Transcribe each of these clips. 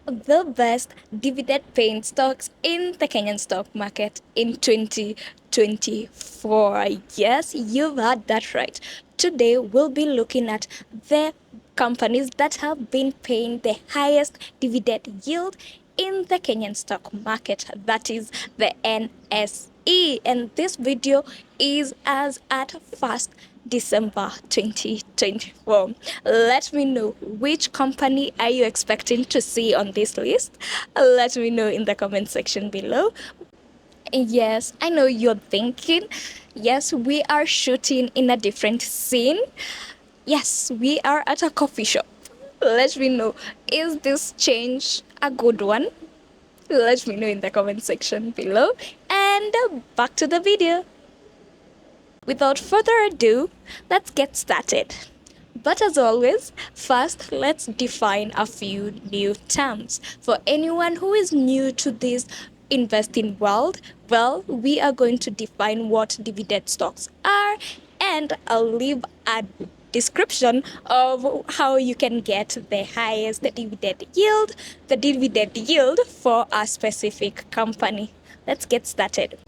the best dividend paying stocks in the Kenyan stock market in 2024. Yes, you've heard that right. Today we'll be looking at the companies that have been paying the highest dividend yield in the Kenyan stock market, that is the NSE. And this video is as at 1st December 2024. Let me know which company are you expecting to see on this list. Let me know in the comment section below. Yes, I know you're thinking, yes, we are shooting in a different scene. Yes, we are at a coffee shop. Let me know, is this change a good one? Let me know in the comment section below. And back to the video. Without further ado, let's get started. But as always, first let's define a few new terms. For anyone who is new to this investing world, well, we are going to define what dividend stocks are, and I'll leave a description of how you can get the highest the dividend yield for a specific company. Let's get started.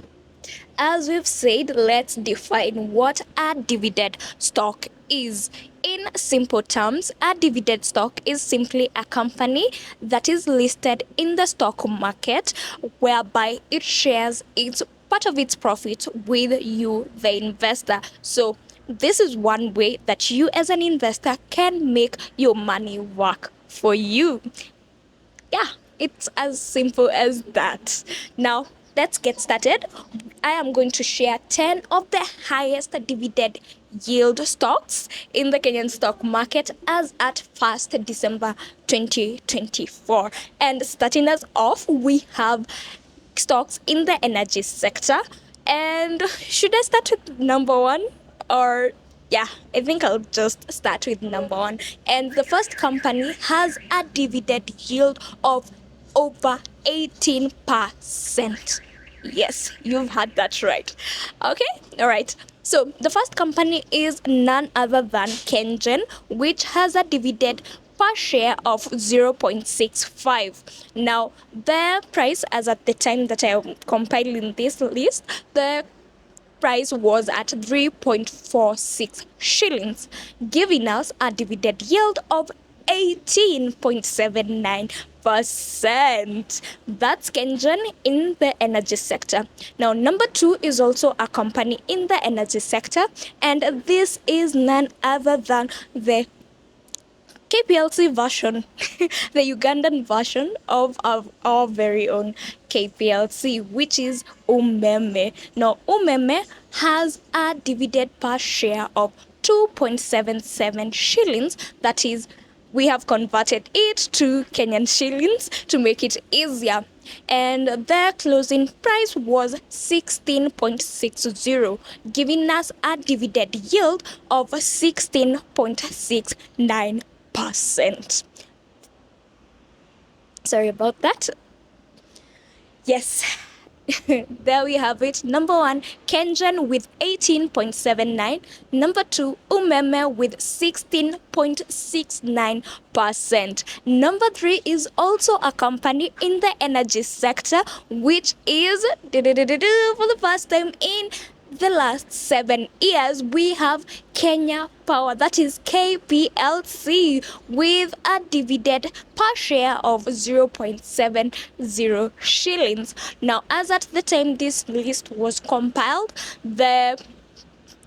As we've said, let's define what a dividend stock is. In simple terms, a dividend stock is simply a company that is listed in the stock market, whereby it shares its part of its profit with you, the investor. So this is one way that you as an investor can make your money work for you. Yeah, it's as simple as that. Now, let's get started. I am going to share 10 of the highest dividend yield stocks in the Kenyan stock market as at 1st December 2024. And starting us off, we have stocks in the energy sector. And should I start with number one, or yeah, I think I'll just start with number one. And the first company has a dividend yield of over 18%. Yes, you've heard that right. Okay, all right. So the first company is none other than Kenyan, which has a dividend per share of 0.65. Now, the price as at the time that I am compiling this list, the price was at 3.46 shillings, giving us a dividend yield of 18.79%. That's Kenyan in the energy sector. Now, number two is also a company in the energy sector, and this is none other than the KPLC version, the Ugandan version of our very own KPLC, which is Umeme. Now, Umeme has a dividend per share of 2.77 shillings. That is, we have converted it to Kenyan shillings to make it easier. And their closing price was 16.60, giving us a dividend yield of 16.69%. Sorry about that. Yes. There we have it. Number one, Kenyan with 18.79. Number two, Umeme with 16.69%. Number three is also a company in the energy sector, which is for the first time in the last 7 years, we have Kenya Power, that is KPLC, with a dividend per share of 0.70 shillings. Now, as at the time this list was compiled, the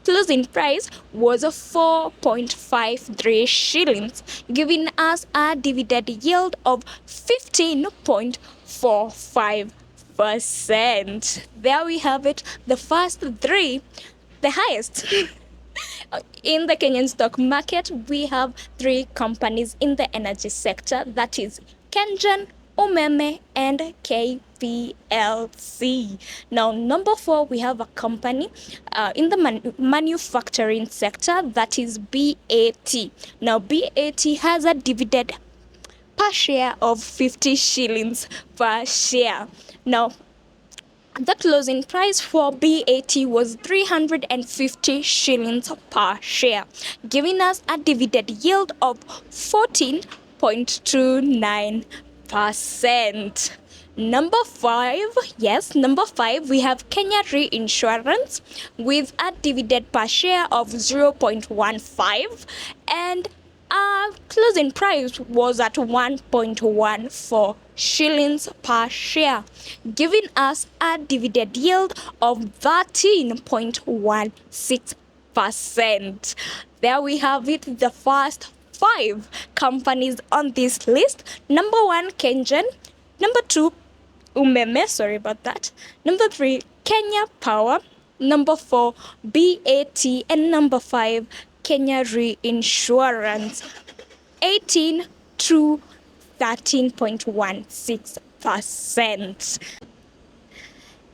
closing price was 4.53 shillings, giving us a dividend yield of 15.45%. There we have it, the first three, the highest. In the Kenyan stock market, we have three companies in the energy sector, that is Kenyan, Umeme, and KPLC. Now, number four, we have a company in the manufacturing sector, that is BAT. Now, BAT has a dividend per share of 50 shillings per share. Now, the closing price for BAT was 350 shillings per share, giving us a dividend yield of 14.29%. Number five, we have Kenya Reinsurance with a dividend per share of 0.15, and our closing price was at 1.14 shillings per share, giving us a dividend yield of 13.16%. There we have it, the first five companies on this list. Number one, Kenyan. Number two, Umeme, sorry about that. Number three, Kenya Power. Number four, BAT. And number five, Kenya Reinsurance. 18 to 13.16%.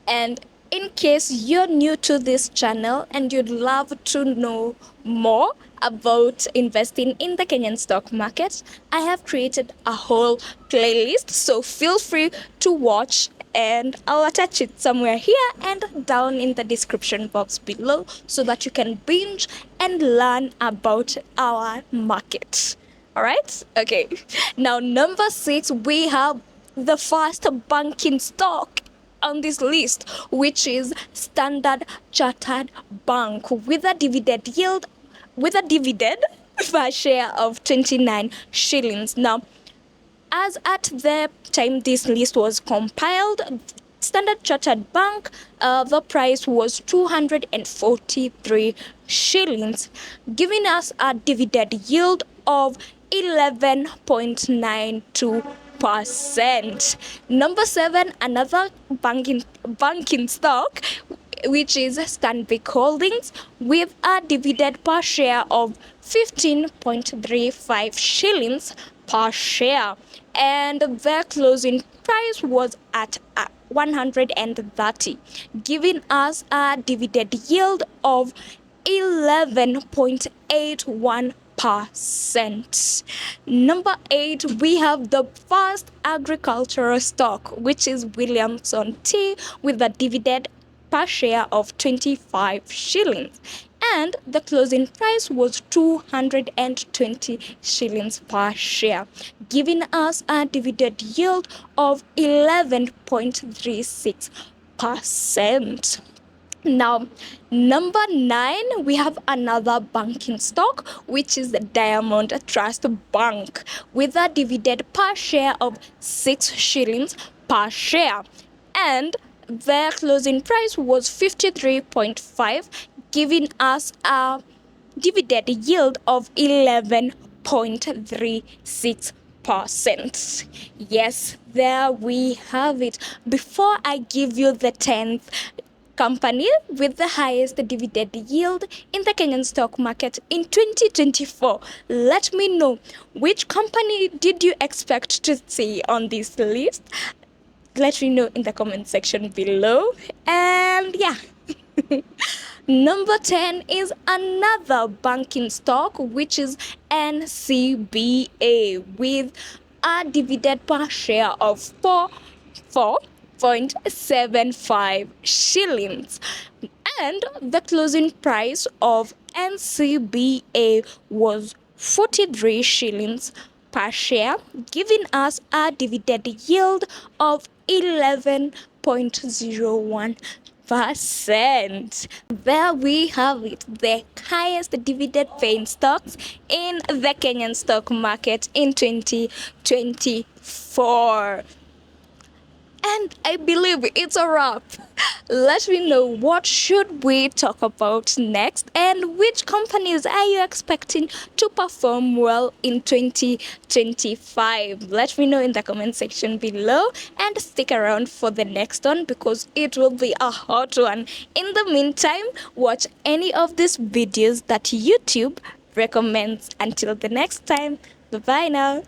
And in case you're new to this channel and you'd love to know more about investing in the Kenyan stock market, I have created a whole playlist, so feel free to watch, and I'll attach it somewhere here and down in the description box below so that you can binge and learn about our market. All right? Okay. Now, number 6, we have the first banking stock on this list, which is Standard Chartered Bank with a dividend per share of 29 shillings. Now, as at the time this list was compiled, Standard Chartered Bank, the price was 243 shillings, giving us a dividend yield of 11.92%. Number 7, another banking stock, which is Stanbic Holdings with a dividend per share of 15.35 shillings per share, and their closing price was at 130, giving us a dividend yield of 11.81%. Number 8, we have the first agricultural stock, which is Williamson Tea with a dividend per share of 25 shillings, and the closing price was 220 shillings per share, giving us a dividend yield of 11.36%. Now, number 9, we have another banking stock, which is the Diamond Trust Bank with a dividend per share of 6 shillings per share, and their closing price was 53.5, giving us a dividend yield of 11.36%. Yes, there we have it. Before I give you the 10th company with the highest dividend yield in the Kenyan stock market in 2024, let me know, which company did you expect to see on this list? Let me know in the comment section below. And yeah. Number 10 is another banking stock, which is NCBA with a dividend per share of 4.75 shillings, and the closing price of NCBA was 43 shillings per share, giving us a dividend yield of 11.01%. There we have it, the highest dividend paying stocks in the Kenyan stock market in 2024. And I believe it's a wrap. Let me know, what should we talk about next, and which companies are you expecting to perform well in 2025? Let me know in the comment section below, and stick around for the next one because it will be a hot one. In the meantime, watch any of these videos that YouTube recommends. Until the next time, bye bye now.